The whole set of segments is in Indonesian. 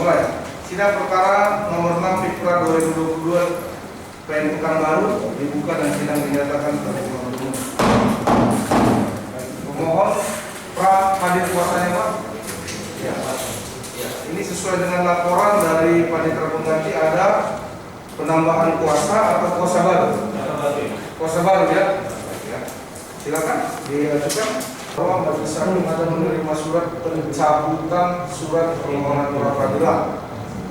Mulai. Sidang perkara nomor 6 Fikra 2022 PN Pekanbaru dibuka dan sidang dinyatakan terbuka. Pemohon pra hadir kuasanya Pak? Ya, Pak. Ya, ini sesuai dengan laporan dari Panitera Pengganti ada penambahan kuasa atau kuasa baru? Kuasa baru ya. Ya. Silakan diajukan. Bahwa Majelis Hakim ada menerima surat pencabutan surat permohonan pra peradilan.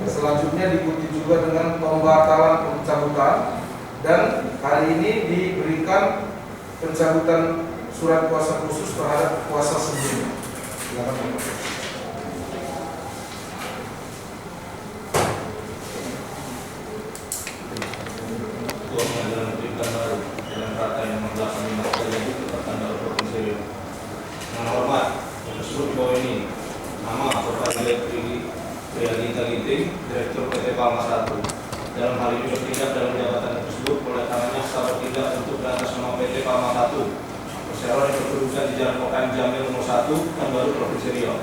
Selanjutnya diikuti juga dengan pembatalan pencabutan, dan hari ini diberikan pencabutan surat kuasa khusus terhadap kuasa sebelumnya. Silakan. Ketua Pengadilan Negeri Pekanbaru dengan kata yang melaksanakan materi itu tertanggal Provinsi Riau. Dengan hormat, tersebut di bawah ini nama Bapak Priagita Ginting, Direktur PT Palma 1. Dalam hal ini bertindak dalam jabatan tersebut, oleh karenanya setelah bertindak untuk atas nama PT Palma 1. Perseroan yang berkedudukan di Jalan Pokaim Jamil nomor 1, Pekanbaru, Provinsi Riau.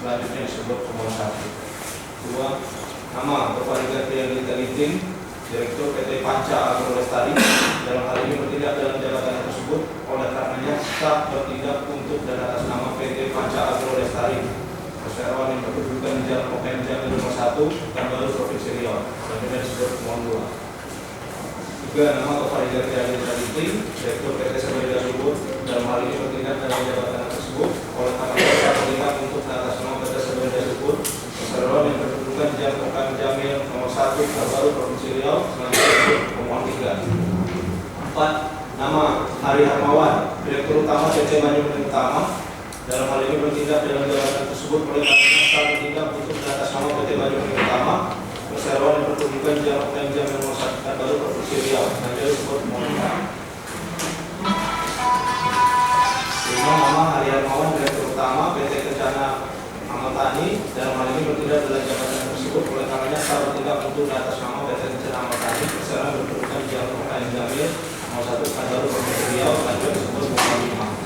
Selanjutnya disebut pemohon 1. 2. Nama Bapak Priagita Ginting, Direktur PT Panca Agro Lestari. Dalam hal ini bertindak dalam jabatan tersebut, oleh karenanya tetap bertindak untuk dan atas nama PT Panca Agro Lestari. Perseroan yang berkedudukan di Jalan Pokaim Jamil nomor 1, Pekanbaru, Provinsi Riau. Selanjutnya disebut pemohon 2. 3. Nama Bapak Priagita Ginting, Direktur PT Samarinda Subur. Dalam hal ini bertindak dalam jabatan tersebut, oleh karenanya tetap bertindak untuk dan atas nama PT Samarinda Subur. Perseroan yang berkedudukan di Jalan Pokaim Jamil nomor 1, Pekanbaru, Provinsi Riau. Selanjutnya pemohon 3. 4. Nama Hari Harmawan, Direktur Utama PT Manajemen Utama. Dalam hal ini bertindak dalam jabatan tersebut, oleh karenanya tetap bertindak untuk dan atas nama PT Manajemen Utama. Perseroan yang berkedudukan di Jalan Pokaim Jamil nomor 1, Pekanbaru, Provinsi Riau. Selanjutnya disebut pemohon 5. Nama Hari Harmawan, Direktur Utama PT Kencana Amatani. Dalam hal ini bertindak dalam jabatan tersebut, oleh karenanya tetap bertindak untuk dan atas nama PT Kencana Amatani. Perseroan yang berkedudukan di Jalan Pokaim Jamil nomor 1, Pekanbaru, Provinsi Riau. Selanjutnya disebut pemohon 5.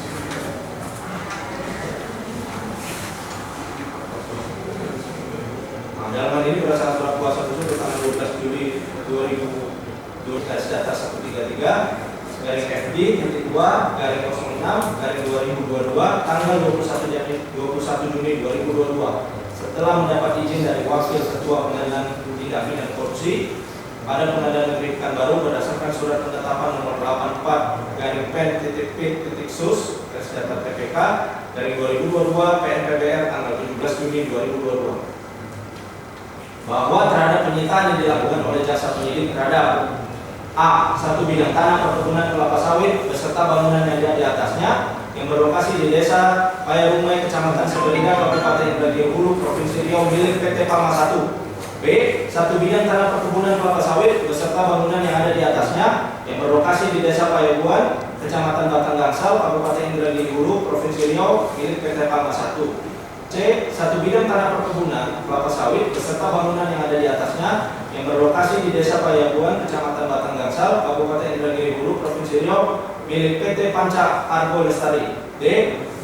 Dalam hal ini berdasarkan surat kuasa khusus tanggal 12 Juli 2022 data 133 garing FD titik 2 garing 06 garing 2022 tanggal 21 Juni 2022 setelah mendapat izin dari Wakil Ketua Pengadilan Tindak Pidana Korupsi pada Pengadilan Negeri Pekanbaru berdasarkan surat penetapan nomor 84 garing pen titik p titik sus garis datar TPK garing 2022 PNPBR tanggal 17 Juni 2022 bahwa terhadap penyitaan yang dilakukan oleh jasa penyidik terhadap A. Satu bidang tanah perkebunan kelapa sawit beserta bangunan yang ada di atasnya yang berlokasi di Desa Payarumai, Kecamatan Samarinda, Kabupaten Indragiri Hulu, Provinsi Riau milik PT Palma 1. B. Satu bidang tanah perkebunan kelapa sawit beserta bangunan yang ada di atasnya yang berlokasi di Desa Payaguan, Kecamatan Batang Gansal, Kabupaten Indragiri Hulu, Provinsi Riau milik PT Palma 1. C. Satu bidang tanah perkebunan kelapa sawit beserta bangunan yang ada di atasnya yang berlokasi di Desa Payaguan, Kecamatan Batang Gansal, Kabupaten Indragiri Hulu, Provinsi Riau milik PT Panca Agro Lestari. D.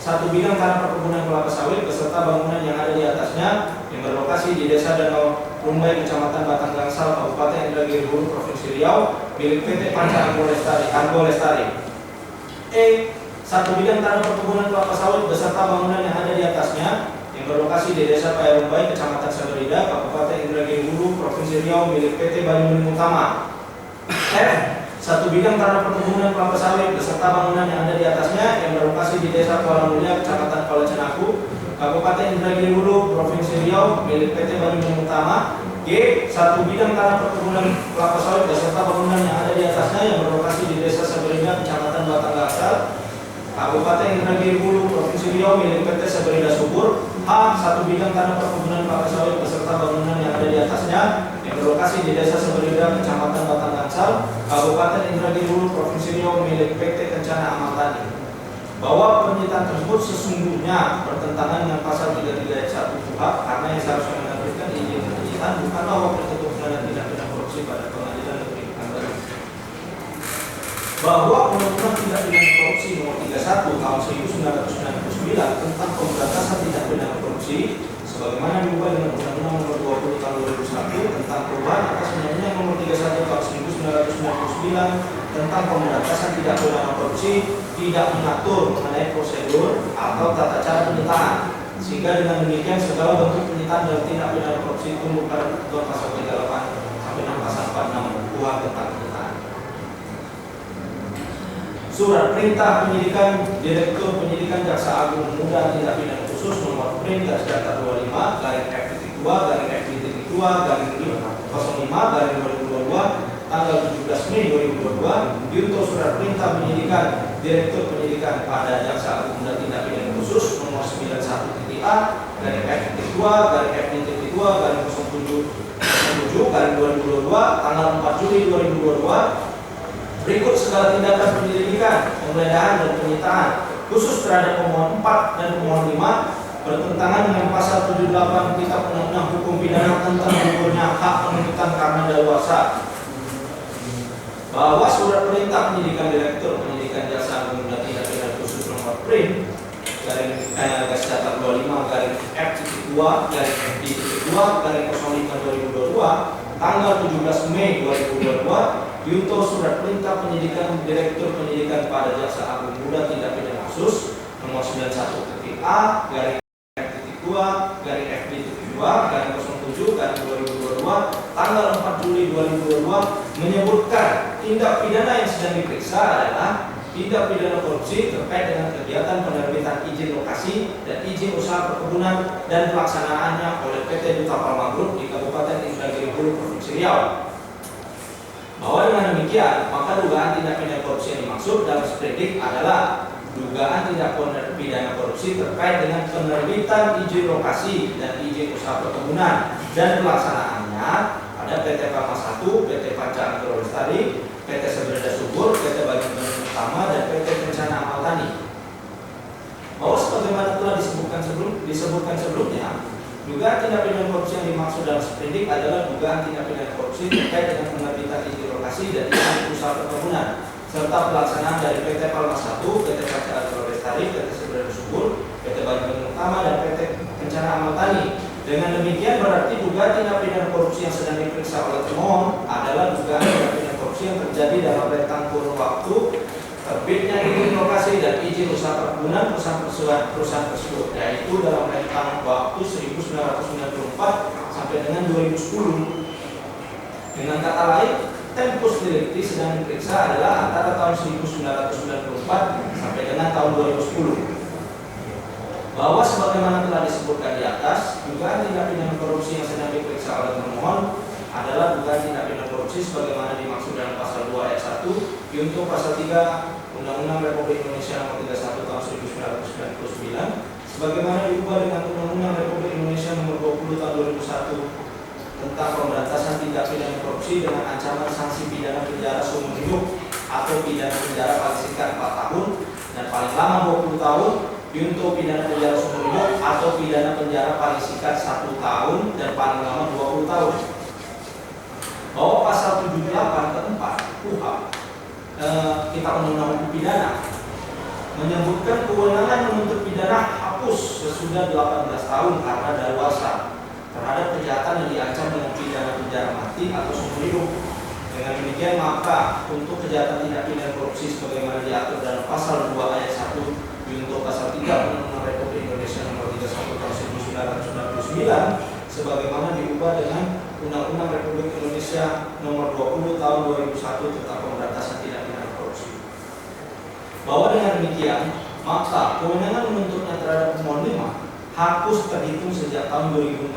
Satu bidang tanah perkebunan kelapa sawit beserta bangunan yang ada di atasnya yang berlokasi di Desa Danau Rumbai, Kecamatan Batang Gansal, Kabupaten Indragiri Hulu, Provinsi Riau milik PT Panca Agro Lestari. E. Satu bidang tanah perkebunan kelapa sawit beserta bangunan yang ada di atasnya yang berlokasi di Desa Payarumbai, Kecamatan Samarinda, Kabupaten Indragiri Hulu, Provinsi Riau milik PT Banyuning Utama. F. Satu bidang tanah perkebunan kelapa sawit beserta bangunan yang ada di atasnya yang berlokasi di Desa Kuala Mulia, Kecamatan Kuala Cenaku, Kabupaten Indragiri Hulu, Provinsi Riau milik PT Banyuning Utama. G. Satu bidang tanah perkebunan kelapa sawit beserta bangunan yang ada di atasnya yang berlokasi di Desa Samarinda, Kecamatan Batang Gansal, Kabupaten Indragiri Hulu, Provinsi Riau milik PT Samarinda Subur. H. Satu bidang tanah perkebunan kelapa sawit beserta bangunan yang ada di atasnya yang berlokasi di Desa Samarinda, Kecamatan Batang Gansal, Kabupaten Indragiri Hulu, Provinsi Riau milik PT Kencana Amatani. Bahwa penyitaan tersebut sesungguhnya bertentangan dengan pasal 33 ayat 1 KUHP karena yang seharusnya menerbitkan izin penyitaan bukanlah Wakil Ketua Pengadilan Tindak Pidana Korupsi pada Pengadilan Negeri Pekanbaru. Bahwa Undang-Undang Tindak Pidana Korupsi Nomor 31 Tahun 1999 tentang pemberantasan tindak pidana korupsi sebagaimana diubah dengan Undang-Undang Nomor 20 tentang pemberantasan tindak pidana korupsi tidak mengatur mengenai prosedur atau tata cara penyitaan, sehingga dengan demikian segala bentuk penyitaan dalam tindak pidana korupsi itu pada ketentuan pasal 38 sampai dengan pasal 46 KUHP tentang penyitaan. Surat perintah penyidikan Direktur Penyidikan Jaksa Agung Muda Tindak Pidana Khusus nomor Prin /25 /F2/F-2/05/2022 tanggal 17 Mei 2022 diutus surat perintah penyidikan Direktur Penyidikan pada Jaksa Agung Muda Tindak Pidana Khusus nomor 91-A/F-2/F-07/07/2022 tanggal 4 Juli 2022 berikut segala tindakan penyelidikan, penggeledahan dan penyitaan khusus terhadap pemohon 4 dan pemohon 5 bertentangan dengan pasal 78 Kitab Undang-Undang Hukum Pidana tentang gugurnya hak penuntutan karena daluarsa. Bahwa surat perintah penyidikan Direktur Penyidikan Jaksa Agung Muda Tindak Pidana Khusus nomor Prin /25/F2/F-2/05/2022 tanggal 17 Mei 2022 diutus surat perintah penyidikan Direktur Penyidikan pada Jaksa Agung Muda Tindak Pidana Khusus nomor 91-A/F-2/F-07/2022 tanggal 4 Juli 2022 menyebutkan tindak pidana yang sedang diperiksa adalah tindak pidana korupsi terkait dengan kegiatan penerbitan izin lokasi dan izin usaha perkebunan dan pelaksanaannya oleh PT Duta Palma Group di Kabupaten Indragiri Hulu, Provinsi Riau. Bahwa dengan demikian, maka dugaan tindak pidana korupsi yang dimaksud dalam sprendik adalah dugaan tindak pidana korupsi terkait dengan penerbitan izin lokasi dan izin usaha perkebunan dan pelaksanaannya pada PT Palma 1, PT Panca Angkro Lestari, PT Sebereda Subur, PT Bagian Utama, dan PT Rencana Amal Tani. Bahwa sebagaimana telah disebutkan sebelumnya, dugaan tindak pidana korupsi yang dimaksud dalam sprendik adalah dugaan tindak pidana korupsi terkait dengan penerbitan izin lokasi dan izin usaha perkebunan serta pelaksanaan dari PT Palma 1, PT Panca Angkro Lestari, PT Sebereda Subur, PT Bagian Utama, dan PT Rencana Amal Tani. Dengan demikian berarti dugaan tindak pidana korupsi yang sedang diperiksa oleh pemohon adalah dugaan tindak pidana korupsi yang terjadi dalam rentang kurun waktu terbitnya izin lokasi dan izin usaha perkebunan perusahaan tersebut, yaitu dalam rentang waktu 1994 sampai dengan 2010. Dengan kata lain, tempus delicti sedang diperiksa adalah antara tahun 1994 sampai dengan tahun 2010. Bahwa sebagaimana telah disebutkan di atas, dugaan tindak pidana korupsi yang sedang diperiksa oleh pemohon adalah dugaan tindak pidana korupsi sebagaimana dimaksud dalam pasal 2 ayat 1 junto pasal 3 Undang-Undang Republik Indonesia nomor 31 tahun 1999 sebagaimana diubah dengan Undang-Undang Republik Indonesia nomor 20 tahun 2001 tentang pemberantasan tindak pidana korupsi dengan ancaman sanksi pidana penjara seumur hidup atau pidana penjara paling singkat 4 tahun dan paling lama 20 tahun junto pidana penjara seumur hidup atau pidana penjara paling singkat 1 tahun dan paling lama 20 tahun. Bahwa pasal 78 keempat KUHP Kitab Undang-Undang Hukum Pidana menyebutkan kewenangan menuntut pidana hapus sesudah 18 tahun karena daluarsa terhadap kejahatan yang diancam dengan pidana penjara mati atau seumur hidup. Dengan demikian maka untuk kejahatan tindak pidana korupsi sebagaimana diatur dalam pasal 2 ayat 1 junto pasal 3 Undang-Undang Republik Indonesia nomor 31 tahun 1999 sebagaimana diubah dengan Undang-Undang Republik Indonesia nomor 20 tahun 2001 tentang pemberantasan tindak pidana korupsi. Bahwa dengan demikian maka kewenangan menuntutnya terhadap pemohon 5 hapus terhitung sejak tahun 2016.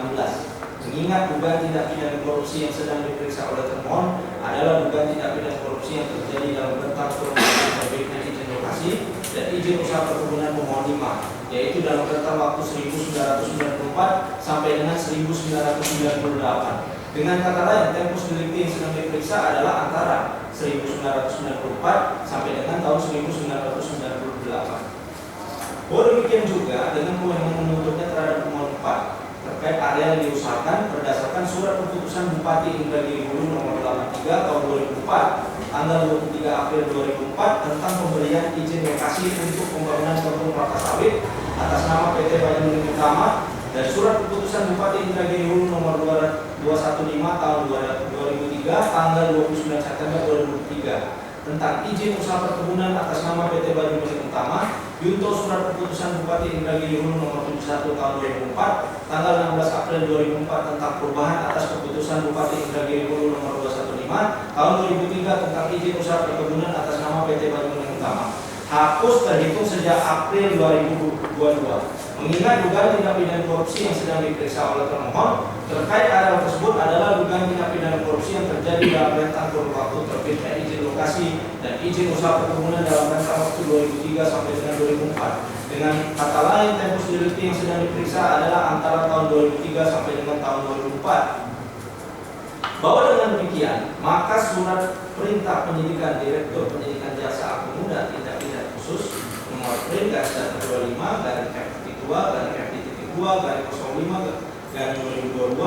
Mengingat dugaan tindak pidana korupsi yang sedang diperiksa oleh termohon adalah dugaan tindak pidana korupsi yang terjadi dalam rentang kurun waktu terbitnya izin lokasi dan izin usaha perkebunan pemohon 5, yaitu dalam rentang waktu 1994 sampai dengan 1998. Dengan kata lain, tempus delicti yang sedang diperiksa adalah antara 1994 sampai dengan tahun 1998. Bahwa demikian juga dengan kewenangan menuntutnya terhadap pemohon 4 terkait area yang diusahakan berdasarkan surat keputusan Bupati Indragiri Hulu nomor 83 tahun 2004 tanggal 23 April 2004 tentang pemberian izin lokasi untuk pembangunan kebun kelapa sawit atas nama PT Bagian Utama dan surat keputusan Bupati Indragiri Hulu nomor 215 tahun 2003 tanggal 29 September 2003 tentang izin usaha perkebunan atas nama PT Baju Milik Utama, Junto Surat Keputusan Bupati Indragiri Hulu Nomor 71 Tahun 2004, tanggal 16 April 2004 tentang perubahan atas Keputusan Bupati Indragiri Hulu Nomor 215 Tahun 2003 tentang izin usaha perkebunan atas nama PT Baju Milik Utama. Hapus terhitung sejak April 2022. Mengingat dugaan tindak pidana korupsi yang sedang diperiksa oleh termohon, terkait areal tersebut adalah dugaan tindak pidana korupsi yang terjadi dalam rentang kurun waktu terbitnya izin lokasi dan izin usaha perkebunan dalam rentang waktu 2003 sampai dengan 2004. Dengan kata lain, tempus delicti yang sedang diperiksa adalah antara tahun 2003 sampai dengan tahun 2004. Bahwa dengan demikian, maka surat perintah penyidikan Direktur Penyidikan Jaksa Agung Muda Tindak Pidana Khusus nomor perintah 25 garing F2 garing FD.2 garing 05 garing 2022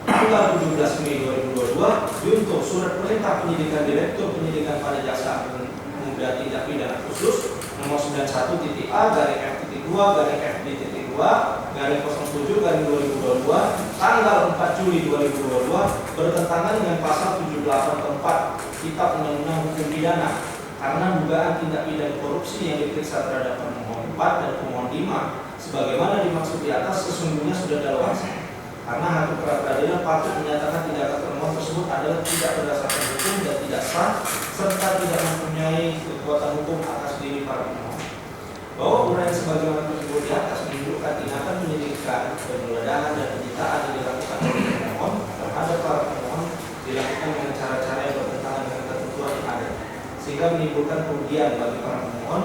tanggal 17 Mei 2022 untuk surat perintah penyidikan Direktur Penyidikan pada Jaksa Agung Muda Tindak Pidana Khusus nomor 91.A garing F.2 garing FD.2 garing 07 garing 2022 tanggal 4 Juli 2022 bertentangan dengan pasal 78 Kitab Undang-Undang Hukum Pidana karena dugaan tindak pidana korupsi yang diperiksa terhadap pemohon 4 dan pemohon 5 sebagaimana dimaksud di atas sesungguhnya sudah daluarsa. Karena hakim pra-peradilan patut menyatakan tindakan termohon tersebut adalah tidak berdasarkan hukum dan tidak sah serta tidak mempunyai kekuatan hukum atas diri para pemohon. Bahwa uraian sebagaimana tersebut di atas menunjukkan tindakan penyidikan, penggeledahan dan penyitaan yang dilakukan oleh pemohon terhadap para pemohon dilakukan dengan cara-cara yang bertentangan dengan ketentuan yang ada, sehingga menimbulkan kerugian bagi para pemohon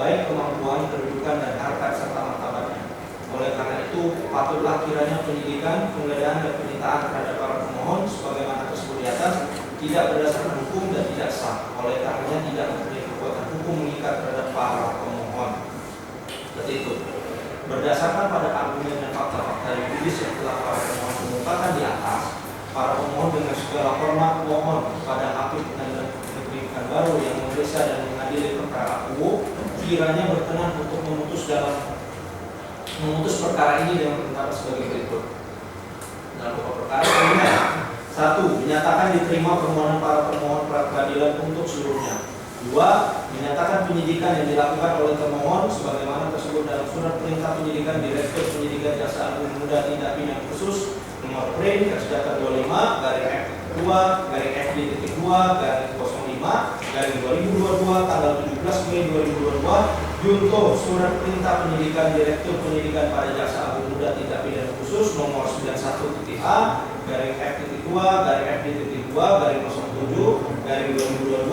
baik kemampuan, kedudukan dan harkat serta martabatnya. Oleh karena itu, patutlah kiranya penyidikan, penggeledahan dan penyitaan terhadap para pemohon sebagaimana tersebut di atas tidak berdasarkan hukum dan tidak sah. Oleh karenanya tidak mempunyai kekuatan hukum mengikat terhadap para pemohon. Petitum. Berdasarkan pada argumen dan fakta-fakta yuridis yang telah para pemohon kemukakan di atas, para pemohon dengan segala hormat mohon kepada Hakim Pengadilan Negeri Pekanbaru yang memeriksa dan mengadili perkara UU kiranya berkenan untuk memutus perkara ini dengan perintah sebagai berikut. Dalam pokok perkara ini, 1. Menyatakan diterima permohonan para pemohon pra-peradilan untuk seluruhnya. 2. Menyatakan penyidikan yang dilakukan oleh termohon sebagaimana tersebut dalam surat perintah penyidikan Direktur Penyidikan Jaksa Agung Muda Tindak Pidana Khusus nomor PRIN garis-datar 25 garing F2 garing FD.2 garing 05 garing 2022 tanggal 17 Mei 2022 Junto Surat Perintah Penyidikan Direktur Penyidikan pada Jaksa Agung Muda Tindak Pidana Khusus nomor 91.A garing F.2 garing FD.2 garing 07 garing 2022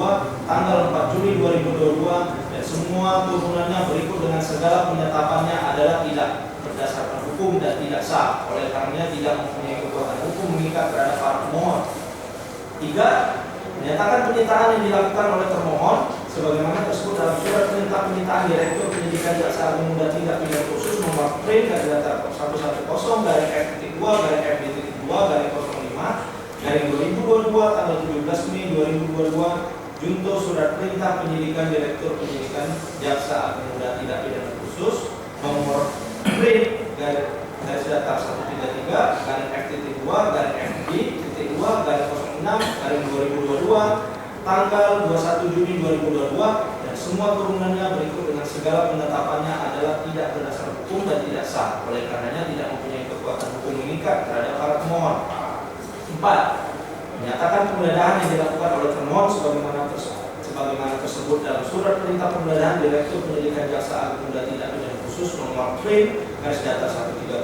tanggal 4 Juli 2022 dan semua turunannya berikut dengan segala penyatapannya adalah tidak berdasarkan hukum dan tidak sah. Oleh karenanya tidak mempunyai kekuatan hukum mengikat terhadap para pemohon. 3. Menyatakan penyitaan yang dilakukan oleh termohon sebagaimana tersebut dalam surat perintah penyitaan Direktur Penyidikan Jaksa Agung Muda Tindak Pidana Khusus nomor PRIN garis-datar 110 garing F.2 garing FD.2 garing 05 garing 2022 tanggal 17 Mei 2022 Junto Surat Perintah Penyidikan Direktur Penyidikan Jaksa Agung Muda Tindak Pidana Khusus nomor PRIN garis-datar 133 garing F.2 garing FD.2 garing 06 garing 2022 tanggal 21 Juni 2022 dan semua turunannya berikut dengan segala penetapannya adalah tidak berdasarkan hukum dan tidak sah. Oleh karenanya tidak mempunyai kekuatan hukum mengikat terhadap para pemohon. 4. Menyatakan penggeledahan yang dilakukan oleh termohon sebagaimana tersebut dalam surat perintah penggeledahan Direktur Penyidikan Jaksa Agung Muda Tindak Pidana Khusus nomor PRIN garis-datar 130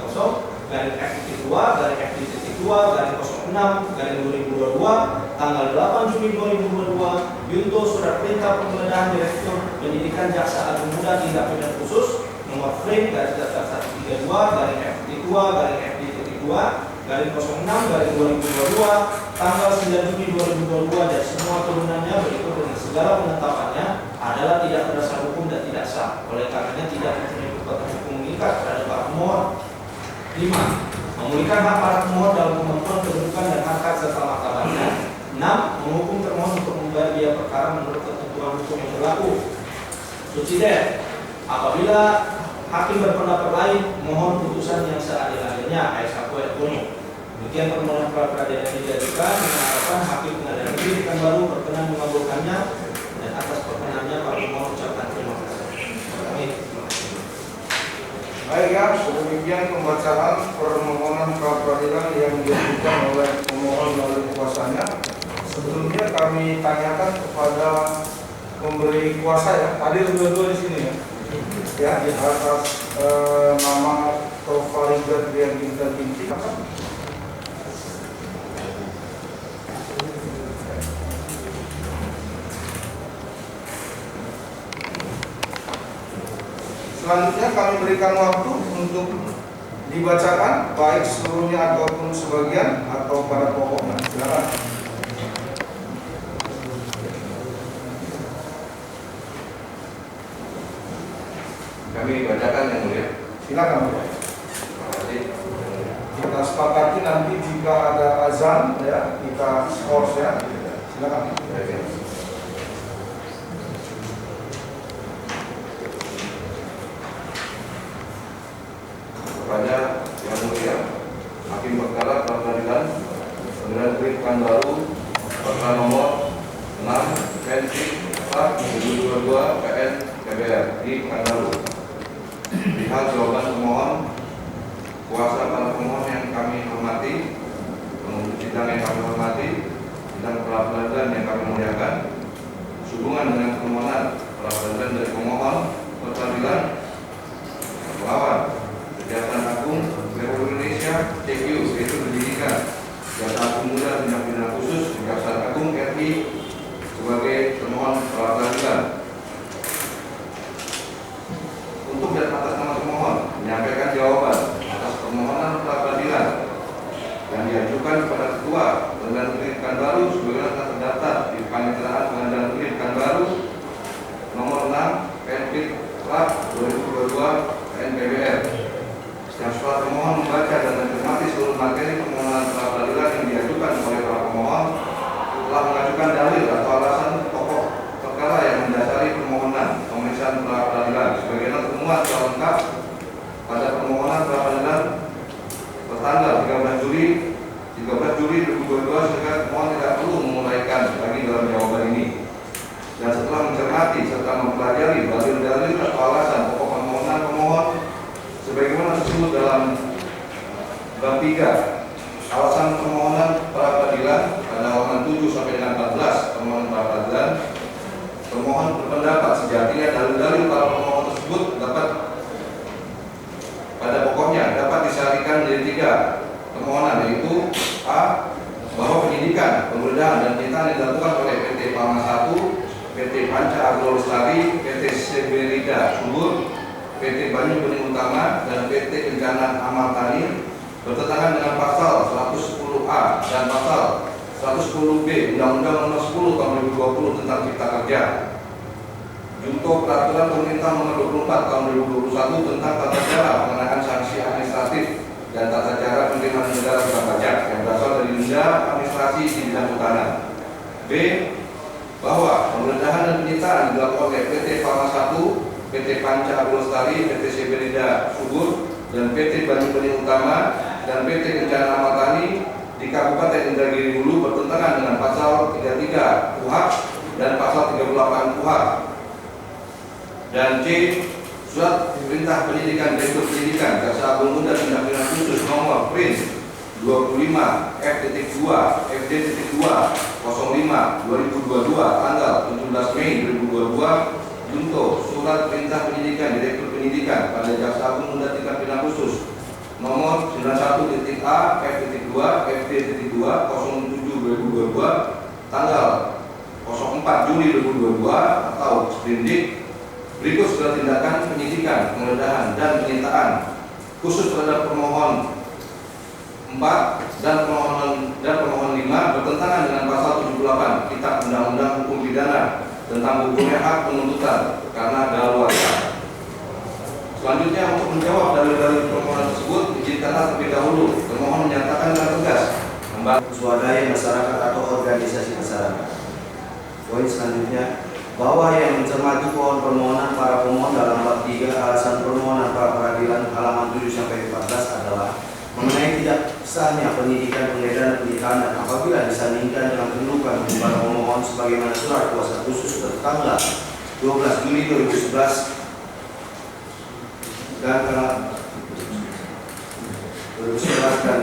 garing F.2 garing FD.2 garing 06 garing 2022 tanggal 8 Juli 2022 Junto Surat Perintah Penggeledahan Direktur Penyidikan Jaksa Agung Muda Tindak Pidana Khusus nomor PRIN garis-datar 132 garing F.2 garing FD.2 garing 06 garing 2022 tanggal 9 Juni 2022 dan semua turunannya berikut dengan segala penetapannya adalah tidak berdasarkan hukum dan tidak sah. Oleh karenanya tidak mempunyai kekuatan hukum mengikat terhadap para pemohon. 5. Memulihkan hak para pemohon dalam kemampuan kedudukan dan harkat serta martabatnya. 6. Menghukum termohon untuk membayar biaya perkara menurut ketentuan hukum yang berlaku. Subsidiar. Apabila hakim berpendapat lain, mohon putusan yang seadil-adilnya. Ayat 1 ayat 10. Demikian permohonan pra-peradilan dijadikan dengan harapan Hakim Pengadilan Negeri Pekanbaru berkenan mengabulkan perhatiannya, dan atas perkenaannya para pemohon ucapkan terima kasih. Amin. Baik ya, demikian pembacaan permohonan pra peradilan yang diajukan oleh pemohon melalui kuasanya. Sebelumnya kami tanyakan kepada pemberi kuasa ya, hadir dua-dua di sini ya. Ya, di atas nama Taufik Gadrian Bintan Binti. Selanjutnya kami berikan waktu untuk dibacakan baik seluruhnya ataupun sebagian atau pada pokoknya. Silakan. Kami bacakan yang mulia. Silakan. Terima kasih. Kita sepakati nanti jika ada azan ya kita skor ya. Silakan. Kepada yang mulia Hakim Perkara Pra Peradilan Pengadilan Negeri Pekanbaru perkara nomor 6 Pensi 2022 PN KBR di Pekanbaru. Lihat jawaban pemohon, kuasa para pemohon yang kami hormati, pengunjung sidang yang kami hormati, sidang pra peradilan yang kami muliakan, sehubungan dengan permohonan pra peradilan dari pemohon peradilan melawan Kejaksaan Agung Republik Indonesia CQ, yaitu pendidikan Jaksa Agung Muda Tindak Pidana Khusus Kejaksaan Agung RI sebagai pemohon pra peradilan. Untuk dan atas nama pemohon menyampaikan jawaban atas permohonan pra peradilan yang diajukan kepada Ketua Pengadilan Negeri Pekanbaru sebagaimana telah terdaftar di Panitiaan Pengadilan Negeri Pekanbaru nomor 6 PNP 2022 PNPBR. Yang setelah pemohon membaca dan mencermati seluruh materi permohonan pra peradilan yang diajukan oleh para pemohon, telah mengajukan dalil atau alasan pokok perkara yang mendasari permohonan pemeriksaan pra peradilan sebagaimana temuan telah lengkap pada permohonan pra peradilan bertanggal 13 Juli 2022 sehingga pemohon tidak perlu menguraikan lagi dalam jawaban ini. Dan setelah mencermati serta mempelajari dalil-dalil atau alasan pokok permohonan pemohon sebagaimana disebut dalam bab 3 alasan permohonan pra peradilan pada halaman 7 sampai dengan 14 permohonan pra peradilan, pemohon berpendapat sejatinya dalil-dalil para pemohon tersebut dapat pada pokoknya dapat disarikan menjadi 3 permohonan, yaitu A. Bahwa penyidikan, penggeledahan dan penyitaan yang dilakukan oleh PT Palma 1, PT Panca Agro Lestari, PT Seberida Subur, PT Banyu Bening Utama dan PT Kencana Amal Tani bertentangan dengan pasal 110A dan pasal 110B Undang-Undang Nomor 10 Tahun 2020 tentang Cipta Kerja, Junto Peraturan Pemerintah Nomor 24 Tahun 2021 tentang tata cara pengenaan sanksi administratif dan tata cara penerimaan negara bukan pajak yang berasal dari denda administrasi di bidang kehutanan. B. Bahwa penggeledahan dan penyitaan dilakukan oleh PT Palma 1, PT Panca Agro Lestari, PT Seberida Subur, dan PT Banyu Bening Utama dan PT Kencana Amal Tani di Kabupaten Indragiri Hulu bertentangan dengan pasal 33 KUHP dan pasal 38 KUHP. Dan C. Surat Perintah Penyidikan Direktur Penyidikan Jaksa Agung Muda Tindak Pidana Khusus nomor Print 25 F.2 FD.2 05 2022 tanggal 17 Mei 2022 Junto Surat Perintah Penyidikan Direktur Penyidikan pada Jaksa Agung Muda Tindak Pidana Khusus nomor 91.A F.2 FD.2 07 2022 tanggal 04 Juli 2022 atau sprindik. Berikut surat tindakan penyidikan, penggeledahan dan penyitaan khusus terhadap permohon 4 dan permohon 5 bertentangan dengan pasal 78 Kitab Undang-Undang Hukum Pidana tentang hukumnya hak penuntutan karena daluarsa. Selanjutnya untuk menjawab dalil-dalil permohonan tersebut, izinkanlah terlebih dahulu termohon menyatakan dengan tegas swadaya masyarakat atau organisasi masyarakat. Poin selanjutnya, bahwa yang mencermati pohon permohonan para pemohon dalam bab 3 alasan permohonan pra peradilan halaman 7 sampai 14 adalah mengenai tidak sahnya penyidikan, penggeledahan, penyitaan dan apabila disandingkan dengan kedudukan para pemohon sebagaimana surat kuasa khusus tertanggal 12 Juli 2011 dan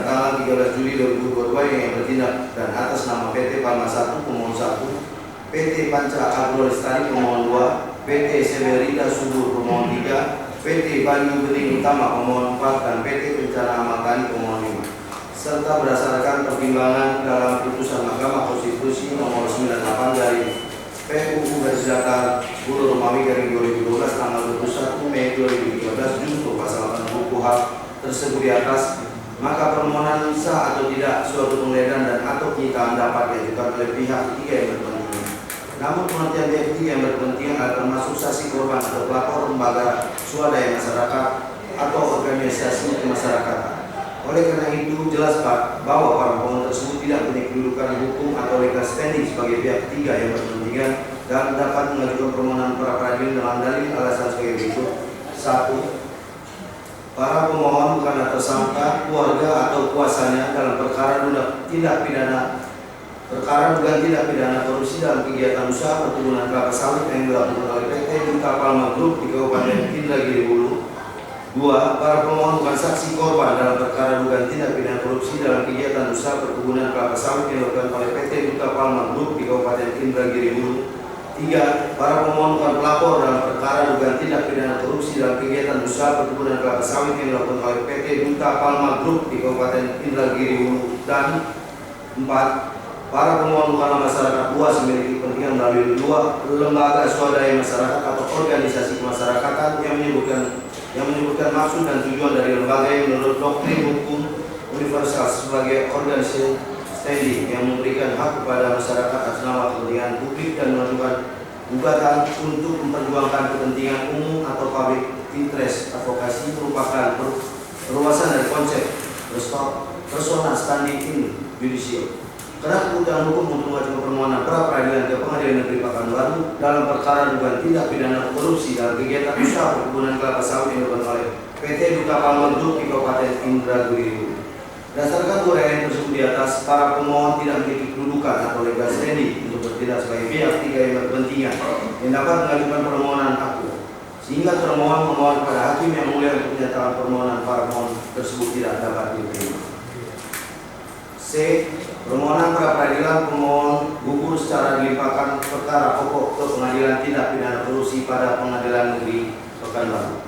tanggal 13 Juli 2022 yang bertindak dan atas nama PT Palma 1 pemohon 1, PT Panca Agro Lestari pemohon 2, PT Severida Subur pemohon 3, PT Bayu Bening Utama pemohon 4 dan PT Bencana Amalkani pemohon 5, serta berdasarkan pertimbangan dalam putusan Mahkamah Konstitusi nomor 98 dari PUU garis datar 10 Romawi garing 2012 tanggal 21 Mei 2013 junto pasal 80 KUHP tersebut di atas, maka permohonan sah atau tidak suatu penggeledahan dan atau penyitaan dapat diajukan oleh pihak ketiga yang berkepentingan. Namun pengertian pihak ketiga yang berkepentingan adalah termasuk saksi korban atau pelapor lembaga swadaya masyarakat atau organisasi kemasyarakatan. Oleh karena itu jelas Pak bahwa para pemohon tersebut tidak punya kedudukan hukum atau legal standing sebagai pihak ketiga yang berkepentingan dan dapat mengajukan permohonan pra peradilan dengan dalil alasan sebagai berikut. 1. Para pemohon bukanlah tersangka, keluarga atau kuasanya dalam perkara dugaan tindak pidana korupsi dalam kegiatan usaha perkebunan kelapa sawit yang dilakukan oleh PT Duta Palma Group di Kabupaten Indragiri Hulu. 2. Para pemohon bukan saksi korban dalam perkara dugaan tindak pidana korupsi dalam kegiatan usaha perkebunan kelapa sawit yang dilakukan oleh PT Duta Palma Group di Kabupaten Indragiri Hulu. 3. Para pemohon bukan pelapor dalam perkara dugaan tindak pidana korupsi dalam kegiatan usaha perkebunan kelapa sawit yang dilakukan oleh PT Duta Palma Group di Kabupaten Indragiri Hulu. Dan 4. Para pemohon bukanlah masyarakat luas memiliki kepentingan melalui dua lembaga swadaya masyarakat atau organisasi kemasyarakatan yang menyebutkan maksud dan tujuan dari lembaga yang menurut doktrin hukum universal sebagai organisasi standing yang memberikan hak kepada masyarakat atas nama kepentingan publik dan menentukan gugatan untuk memperjuangkan kepentingan umum atau public interest. Advokasi merupakan perluasan dari konsep personal standing in judicial. Karena kebutuhan hukum untuk mengajukan permohonan pra peradilan ke Pengadilan Negeri Pekanbaru dalam perkara dugaan tindak pidana korupsi dalam kegiatan usaha perkebunan kelapa sawit yang dilakukan oleh PT Duta Palma Group di Kabupaten Indragiri. Berdasarkan uraian tersebut di atas, para pemohon tidak memiliki kedudukan atau legal standing untuk bertindak sebagai pihak ketiga yang berkepentingan yang dapat mengajukan permohonan aku, sehingga termohon memohon kepada hakim yang mulia untuk menyatakan permohonan para pemohon tersebut tidak dapat diterima. C. Permohonan pra peradilan pemohon gugur secara dilimpahkan perkara pokok ke Pengadilan Tindak Pidana Korupsi pada Pengadilan Negeri Pekanbaru.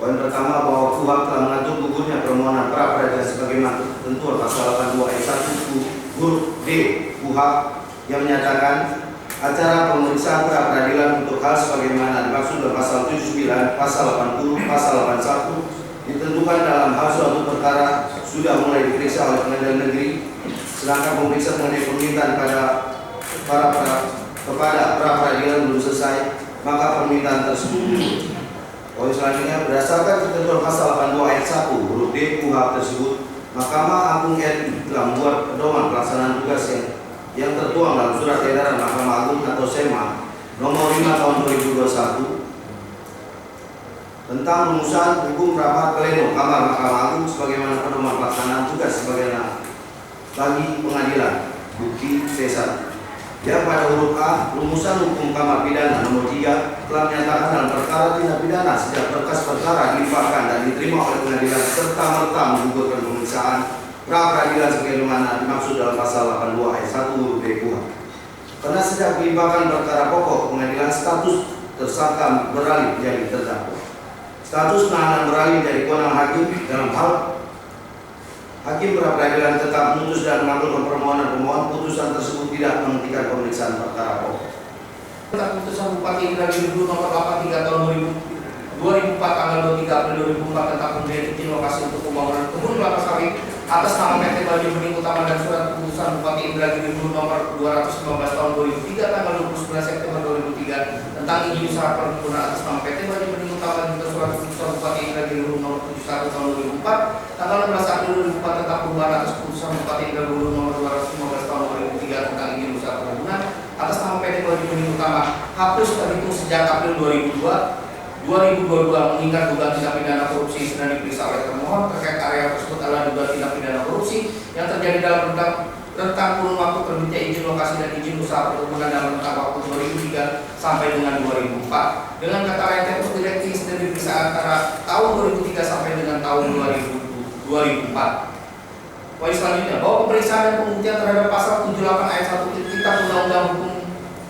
Poin pertama bahwa KUHP telah mengatur gugurnya permohonan pra peradilan sebagaimana ketentuan pasal 82 ayat 1 huruf D KUHP yang menyatakan acara pemeriksaan pra peradilan untuk hal sebagaimana dimaksud dalam pasal 79, pasal 80, pasal 81 ditentukan dalam hal suatu perkara sudah mulai diperiksa oleh Pengadilan Negeri, sedangkan pemeriksa mengenai permintaan kepada pra peradilan belum selesai, maka permintaan tersebut gugur. Poin selanjutnya, berdasarkan ketentuan pasal 82 ayat 1 huruf D KUHP tersebut, Mahkamah Agung RI telah membuat pedoman pelaksanaan tugas yang tertuang dalam surat edaran Mahkamah Agung atau SEMA nomor 5 tahun 2021 tentang rumusan hukum rapat pleno Kamar Mahkamah Agung sebagaimana pedoman pelaksanaan tugas sebagaimana bagi pengadilan bukti C1 yang pada huruf A rumusan hukum kamar pidana nomor 3 telah menyatakan dalam perkara tindak pidana sejak berkas perkara dilimpahkan dan diterima oleh pengadilan serta merta menggugurkan pemeriksaan pra peradilan sebagaimana dimaksud dalam pasal 82 ayat 1 huruf D KUHP. Karena sejak dilimpahkan perkara pokok pengadilan, status tersangka beralih menjadi terdakwa. Status penahanan beralih menjadi kewenangan hakim dalam hal hakim pra peradilan tetap memutus dan mengabulkan permohonan pemohon. Putusan tersebut tidak menghentikan pemeriksaan perkara pokok. Putusan Bupati Indragiri Hulu nomor 83 tahun 2004 tanggal 23 April 2004 tentang pemberian izin lokasi untuk pembangunan kebun kelapa sawit atas nama PT Bayu Bening Utama dan surat keputusan Bupati Indragiri Hulu nomor 219 tahun 2003 tanggal 29 September 2003 tentang izin usaha perkebunan atas nama PT Bayu Bening Utama dan surat keputusan Bupati Indragiri Hulu nomor 71 tahun 2004 tanggal 16 April 2004 tentang perubahan atas keputusan Bupati Indragiri Hulu nomor 215 tahun 2003 tentang izin usaha perkebunan atas nama PT Bayu Bening Utama hapus terhitung sejak April 2002 2022 mengingat dugaan tindak pidana korupsi sedang diperiksa oleh termohon terkait area tersebut adalah dugaan tindak pidana korupsi yang terjadi dalam rentang kurun waktu terbitnya izin lokasi dan izin usaha perkebunan dalam rentang waktu 2003 sampai dengan 2004. Dengan kata lain, Tempus Directi sedang diperiksa antara tahun 2003 sampai dengan tahun 2004. Poin selanjutnya, bahwa pemeriksaan dan pembuktian terhadap pasal 78 ayat 1 Kitab Undang-Undang Hukum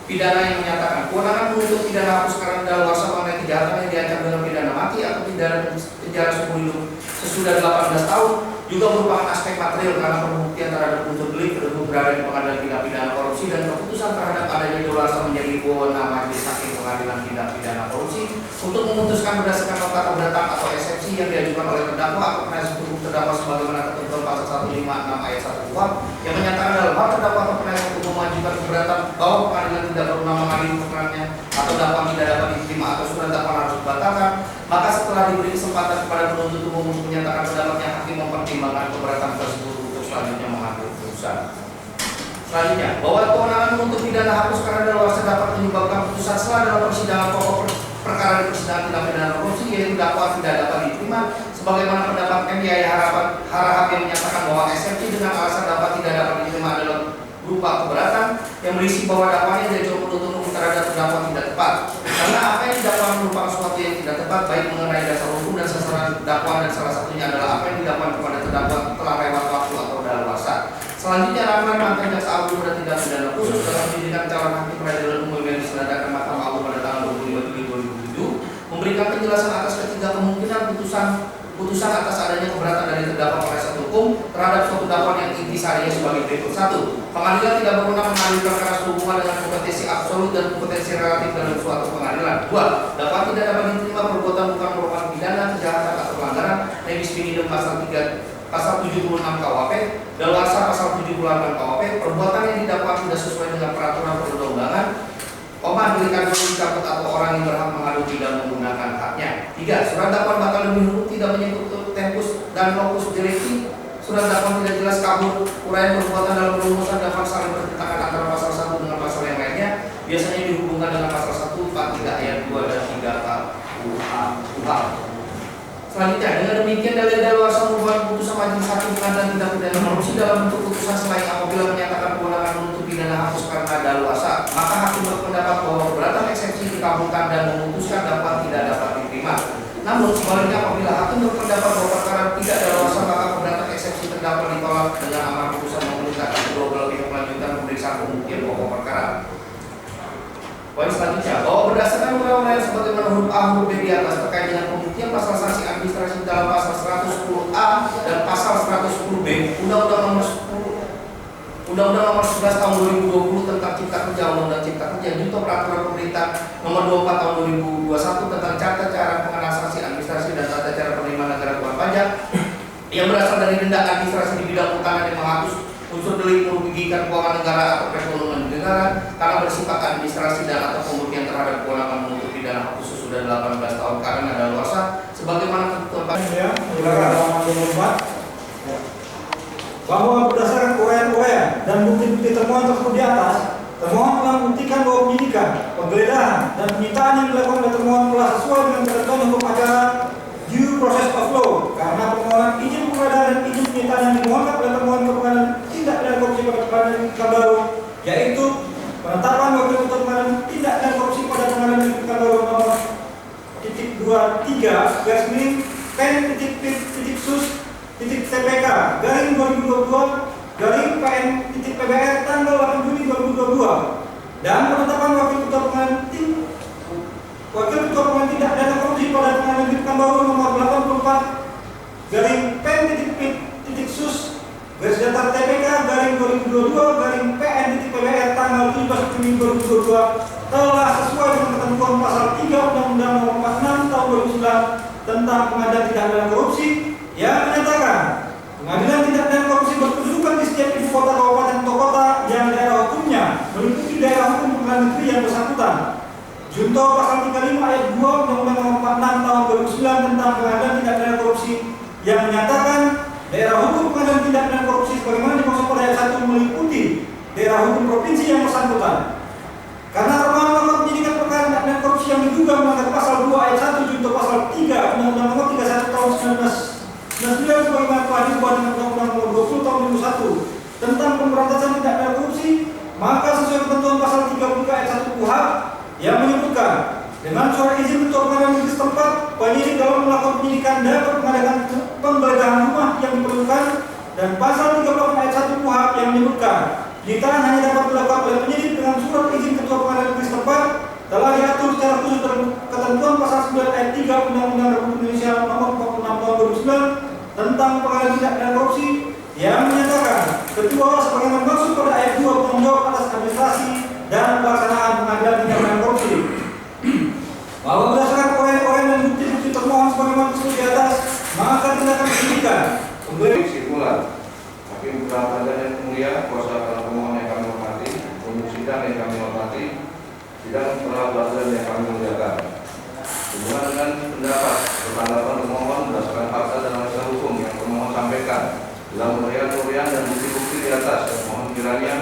Pidana yang menyatakan kewenangan menuntut pidana hapus karena daluarsa mengenai kejahatan yang diancam dengan pidana mati atau pidana penjara seumur hidup sesudah 18 tahun juga merupakan aspek material karena pembuktian terhadap unsur delik tersebut berada di pengadilan tindak pidana korupsi dan keputusan terhadap adanya daluarsa menjadi wewenang majelis hakim pengadilan tindak pidana korupsi untuk memutuskan berdasarkan nota keberatan atau eksepsi yang diajukan oleh terdakwa atau penasihat hukum terdakwa sebagaimana ketentuan pasal 156 ayat 1 KUHP yang menyatakan dalam hal terdakwa atau penasihat hukum mengajukan keberatan bahwa pengadilan tidak berwenang mengadili perkaranya atau dakwaan tidak dapat diterima atau surat dakwaan harus dibatalkan, maka setelah diberi kesempatan kepada penuntut umum untuk menyatakan pendapatnya, hakim mempertimbangkan keberatan tersebut untuk selanjutnya mengambil keputusan. Selanjutnya, bahwa kewenangan menuntut pidana hapus karena daluarsa dapat menyebabkan putusan selah dalam persidangan pokok perkara di persidangan tindak pidana korupsi yaitu dakwaan tidak dapat diterima sebagaimana pendapat MYI Harahap yang menyatakan bahwa eksepsi dengan alasan dapat tidak dapat diterima adalah berupa keberatan yang berisi bahwa dakwaan yang diajukan penuntut umum terhadap terdakwa tidak tepat karena apa yang didakwakan merupakan sesuatu yang tidak tepat baik mengenai dasar hukum dan sasaran dakwaan dan salah satunya adalah apa yang didakwakan kepada terdakwa telah lewat waktu atau daluarsa. Selanjutnya, rangkaian mantan jaksa agung dan tindak pidana khusus dalam penyidikan calon hakim peradilan umum yang diselenggarakan Mahkamah Agung pada tanggal 25 Juli 2007 memberikan penjelasan atas ketiga kemungkinan putusan atas adanya keberatan dari terdakwa penasihat hukum terhadap suatu dakwaan yang intisarinya sebagai berikut. 1. Pengadilan tidak berwenang mengadili perkara sehubungan dengan kompetensi absolut dan kompetensi relatif dalam suatu pengadilan. 2. Dakwaan tidak dapat diterima perbuatan bukan merupakan pidana, kejahatan atau pelanggaran nebis minimum pasal 76 KUHP, daluarsa pasal 78 KUHP, perbuatan yang didakwa tidak sesuai dengan peraturan perundang-undangan, delik aduan dicabut atau orang yang berhak mengadu tidak menggunakan haknya. 3. Surat dakwaan batal demi hukum tidak menyebut tempus dan locus delicti. Surat dakwaan tidak jelas kabur, uraian perbuatan dalam perumusan dakwaan saling bertentangan antara pasal 1 dengan pasal yang lainnya, biasanya dihubungkan dengan pasal 143 ayat 2 dan 3 KUHP. Selanjutnya, dengan demikian dalil daluarsa merupakan putusan majelis hakim pengadilan tindak pidana korupsi dalam bentuk putusan selain apabila menyatakan kewenangan menuntut pidana hapus karena daluarsa, maka hakim berpendapat bahwa keberatan eksepsi dikabulkan dan memutuskan dakwaan tidak dapat diterima. Namun sebaliknya, apabila hakim berpendapat bahwa perkara tidak daluarsa, maka keberatan eksepsi terdakwa ditolak dengan amar putusan memerintahkan kedua belah pihak melanjutkan pemeriksaan pembuktian pokok perkara. Poin selanjutnya, bahwa berdasarkan uraian sebagaimana huruf A huruf B di atas terkait dengan pembuktian pasal sanksi administrasi dalam pasal 110A dan pasal 110B Undang-Undang Nomor 11 Tahun 2020 tentang Cipta Kerja Undang-Undang Cipta Kerja junto peraturan pemerintah Nomor 24 Tahun 2021 tentang tata cara pengenaan sanksi administrasi dan tata cara penerimaan negara bukan pajak yang berasal dari denda administrasi di bidang keuangan yang menghapus unsur delik merugikan keuangan negara atau perekonomian negara karena bersifat administrasi dan atau pembuktian terhadap kewenangan menuntut pidana hapus sesudah 18 tahun karena daluarsa sebagaimana ketentuan bahwa berdasarkan uraian dan bukti-bukti termohon tersebut di atas, termohon telah membuktikan bahwa penyidikan, penggeledahan dan penyitaan yang dilakukan oleh termohon telah sesuai dengan ketentuan hukum acara due process of law karena permohonan izin penggeledahan dan izin penyitaan yang dimohonkan oleh termohon ke pengadilan tindak pidana korupsi pada pengadilan Pekanbaru, yaitu penetapan wakil ketua pengadilan tindak pidana korupsi pada pengadilan Pekanbaru nomor pen.sus.tpk garing 2022 garing PN.PBR tanggal 8 Juni 2022 dan penetapan wakil ketua pengadilan tindak pidana korupsi pada pengadilan Pekanbaru nomor 84 garing pen.sus.TPK garing 2022 garing PN.PBR tanggal 17 Juni 2022 telah sesuai dengan ketentuan pasal 3 Undang-Undang Nomor 46 Tahun 2009 tentang Pengadilan Tindak Pidana Korupsi yang menyatakan pengadilan tindak pidana korupsi berkedudukan di setiap ibu kota kabupaten atau kota yang daerah hukumnya meliputi daerah hukum pengadilan negeri yang bersangkutan. Junto pasal 35 ayat 2 Undang-Undang Nomor 46 Tahun 2009 tentang Pengadilan Tindak Pidana Korupsi yang menyatakan daerah hukum pengadilan tindak pidana korupsi sebagaimana dimaksud pada ayat 1 meliputi daerah hukum provinsi yang bersangkutan. Karena termohon melakukan penyidikan perkara tindak pidana korupsi yang diduga melanggar pasal 2 ayat 1 pasal 3 Undang-Undang Nomor 31 Tahun 1999 sebagaimana telah diubah dengan Undang-Undang Nomor 20 Tahun 2001 tentang pemberantasan tindak pidana korupsi, maka sesuai ketentuan pasal 33 ayat 1 KUHP yang menyebutkan dengan surat izin ketua pengadilan negeri setempat, penyidik dalam melakukan penyidikan dapat mengadakan penggeledahan rumah yang diperlukan, dan pasal 38 ayat 1 KUHP yang menyebutkan penyitaan hanya dapat dilakukan oleh penyidik dengan surat izin ketua pengadilan negeri setempat telah diatur secara khusus dalam ketentuan pasal 9 ayat 3 Undang-Undang Republik Indonesia Nomor 46 Tahun 2009 tentang pengadilan tindak pidana korupsi yang menyatakan ketua sebagaimana maksud pada ayat 2 bertanggung jawab atas administrasi dan pelaksanaan pengadilan tindak pidana korupsi, bahwa berdasarkan poin-poin dan bukti-bukti termohon sebagaimana disebut di atas, maka tindakan penyidikan Kesimpulan, Hakim Pengadilan yang mulia, kuasa para pemohon yang kami hormati, untuk sidang yang kami hormati, sidang pra-peradilan yang kami muliakan. Hubungan dengan pendapat bertanggapan pemohon berdasarkan fakta dan analisa hukum yang pemohon sampaikan dalam uraian dan bukti-bukti di atas, dan mohon kiranya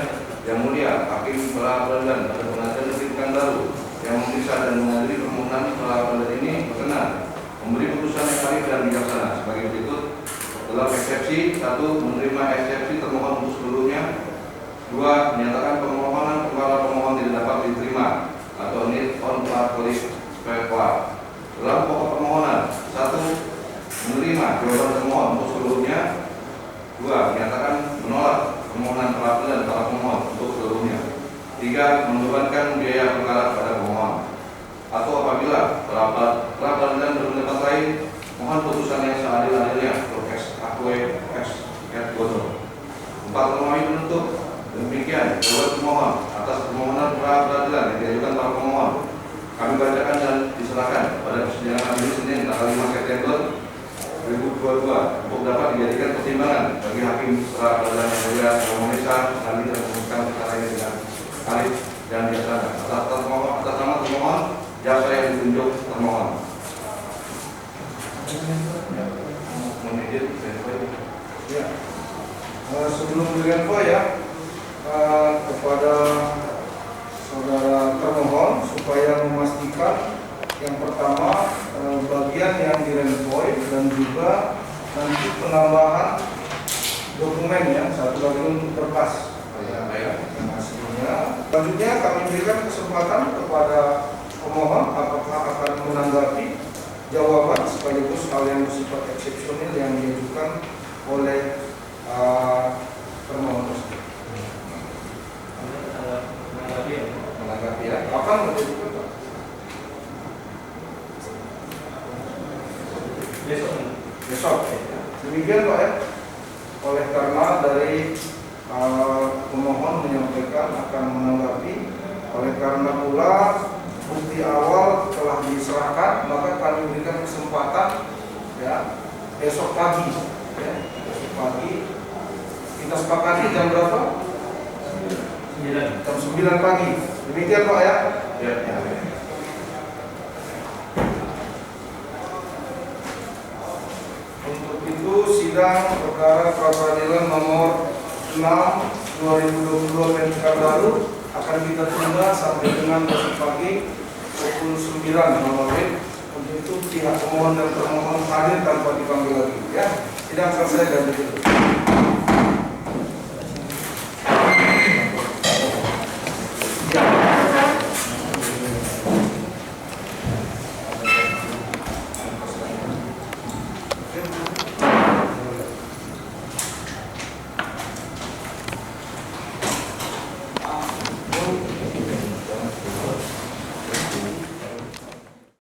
yang mulia Hakim pra-peradilan pada Pengadilan Negeri Pekanbaru yang memeriksa dan mengadili permohonan pra-peradilan ini berkenan memberi putusan yang adil dan bijaksana sebagai berikut. Dalam eksepsi, 1. Menerima eksepsi termohon untuk seluruhnya. 2. Menyatakan permohonan para pemohon tidak dapat diterima atau need on parties spekulat. Dalam pokok permohonan, 1. Menerima jawaban termohon untuk seluruhnya. 2. Menyatakan menolak permohonan pra-peradilan para pemohon untuk seluruhnya. 3. Membebankan biaya perkara pada pemohon. Atau apabila pra-peradilan berpendapat lain, mohon putusan yang seadil-adilnya untuk ex bono. 4. Memohon penuntut. Demikian jawaban pemohon atas permohonan pra-peradilan yang diajukan para pemohon kami bacakan dan diserahkan pada persidangan hari Senin tanggal 5 September 2022 untuk dapat dijadikan pertimbangan bagi Hakim pra-peradilan yang mulia memeriksa kami dan memutuskan perkara ini dengan adil dan bijaksana. Atas nama termohon, jasa yang ditunjuk termohon. Ya. Sebelum direnvo ya, kepada saudara termohon supaya memastikan yang pertama bagian yang direnvoy dan juga nanti penambahan dokumen yang satu lagi untuk berkas yang hasilnya. Selanjutnya kami berikan kesempatan kepada pemohon apakah akan menanggapi jawaban sekaligus hal yang bersifat eksepsional yang diajukan oleh termohon tersebut. Menanggapi ya. Kapan mengajukan Pak? Besok. Demikian Pak ya. Oleh karena dari pemohon menyampaikan akan menanggapi, oleh karena pula bukti awal telah diserahkan, maka kami berikan kesempatan ya besok pagi ya, besok pagi kita sepakati jam berapa? 9. Jam 9 pagi. Demikian Pak ya. Ya. Untuk itu sidang perkara pra-peradilan nomor 6 2022 Pekanbaru akan kita tunda sampai dengan besok pagi pukul 9.00. Untuk itu pihak pemohon dan termohon hadir tanpa dipanggil lagi ya. Sidang selesai dan ditutup.